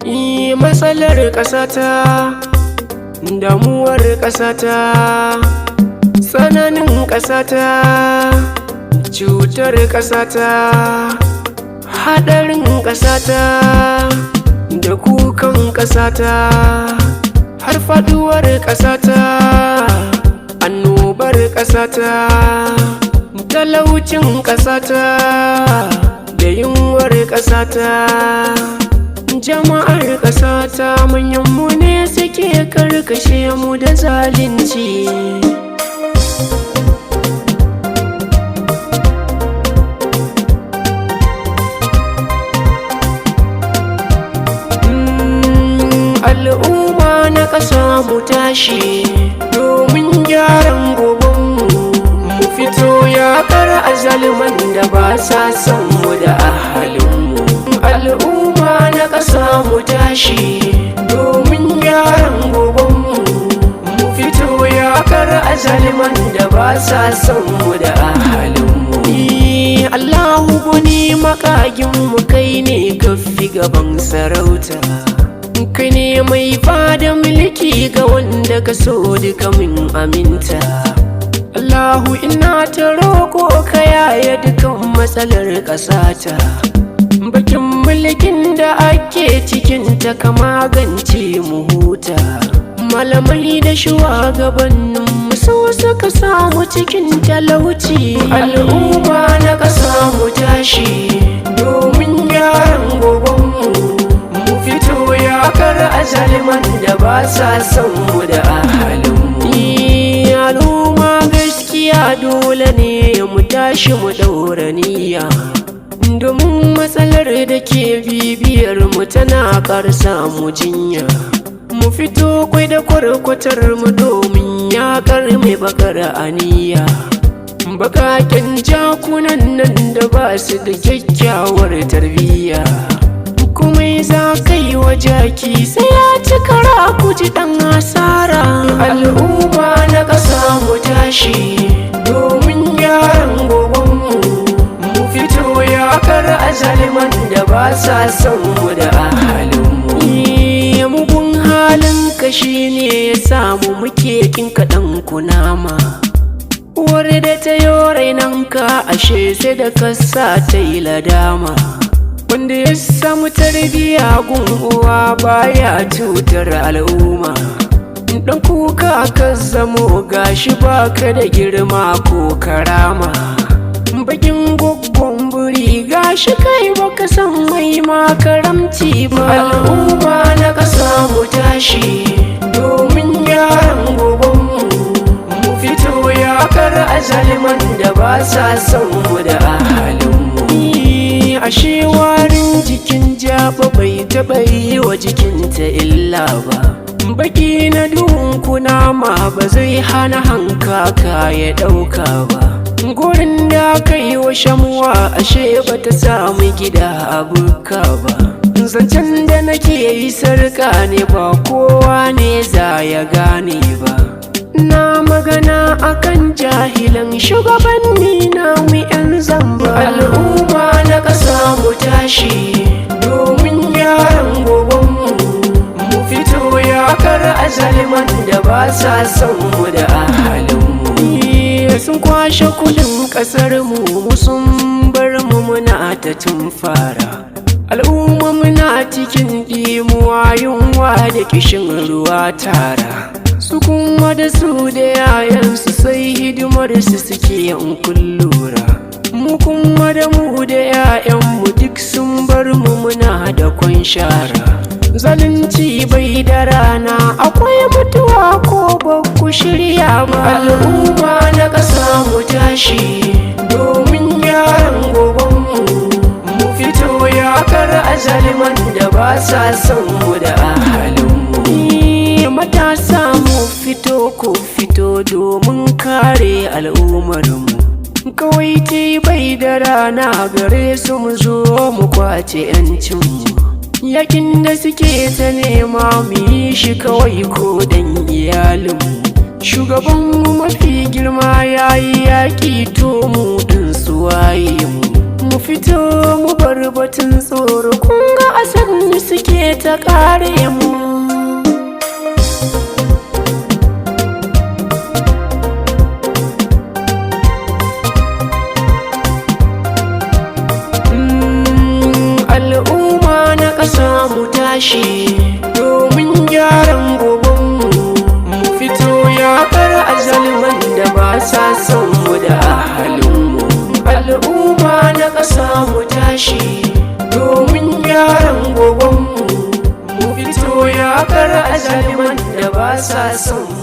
Matsalar ƙasata, damuwar ƙasata, tsananin ƙasata, cutar ƙasata, haɗarin ƙasata, da kukan ƙasata, har faɗuwar ƙasata, annobar ƙasata, talaucin ƙasata, da yunwar ƙasata. Jama'ar ƙasata manyanmu ne suke karkashe mu da zalunci. Al'umma na ƙasa mu tashi domin gyaran gobenmu, mu fito yaƙar azzaluman da ba sa son mu da ahalinmu. Al'umma na ƙasa mu tashi domin gyaran gobenmu, mu fito yaƙar azzaluman da ba sa son mu da ahalinmu. Allahu guni makaginmu, kai ne kafi gaban sarauta, kai ne mai bada mulki ga wanda ka so duka min aminta. Allahu ina ta roƙo ka yaya dukan matsalar ƙasata, bakin mulkin da ake cikinta ka magance mu huta. Malamai da shugabannin mu so suka samu cikin talauci. Al'umma na ƙasa mu tashi domin gyaran gobenmu, mu fito yaƙar azzaluman da ba sa son mu da ahalinmu. Al'umma gaskiya dole ne mu tashi mu ɗaura niyya, domin matsalar da ke bibiyar mu tana ƙarsa mu jinya. Mu fito kwai da kwarkwatar mu domin yaƙar mai bakar aniya. Bakaken jakunan nan da ba su da kyakkyawar tarbiyya, kuma za ka yi wa jaki sai ya ci kara ku ji ɗan asara. Al'umma na ƙasa mu tashi domin gyaran gobenmu, mu fito yaƙar azzaluman da ba sa son mu da ahalinmu. Mugun halin ka shine ya samu muke kin kaɗan kunama, uwar da ta yi rainanka ashe sai da kasa ta yi ladama. Wanda ya samu tarbiya gun uwa baya cutar al'umma, dan kuka ka zamo gashi baka da girma ko karama. Bakin goggon buri gashi kai baka san mai makaramci ba. Al'umma na ƙasa mu tashi domin gyaran gobenmu, mu fito yaƙar azzaluman da ba sa son mu da ahalinmu. Ashe warin jikin jaba bai taɓa yi wa jikinta illa ba, baki na duhun kunama ba zai hana hankaka ya ɗauka ba. Gurin da aka yi wa shamuwa ashe ba ta samu gida a bukka ba. Zancen da nake yi sarka ne ba kowa ne za ya gane ba. Na magana akan jahilan shugabanni na mu 'yan zamba. Al'umma na ƙasa mu tashi domin gyaran gobenmu, mu fito yaƙar azzaluman da ba sa son mu da ahalinmu. Sun kwashe kudin ƙasar mu sun bar mu muna ta tun fara. Al'umma muna cikin ɗimuwa, yunwa da kishin ruwa tara. Su kuma da su da yayansu sai hidimar su suke yan kullura. Mu kuma da mu da yayanmu duk sun bar mu muna da kwan shara. Zalunci bai da rana, akwai mutuwa ko ba ku shirya ba. Al'umma na ƙasa mu tashi domin gyaran gobenmu, mu fito yaƙar azzaluman da ba sa son mu da ahalinmu. Matasa mu fito ku fito domin kare al'ummarmu, kawai ce bai da rana gare su mu zo mu kwace 'yancinmu. Yakin da suke ta nema mu yi shi kawai ko dan iyalinmu. Shugabanmu mafi girma ya yi yaƙi to mu ɗin su waye mu. Mu fito mu bar batun tsoro, kun ga asan suke ta ta kare mu. Al'umma na ƙasa mu tashi domin gyaran gobenmu, mu fito yaƙar azalman da ba sa son mu da ahalinmu. Al'umma na ƙasa mu tashi domin gyaran gobenmu, mu fito yaƙar azalman da ba sa son mu.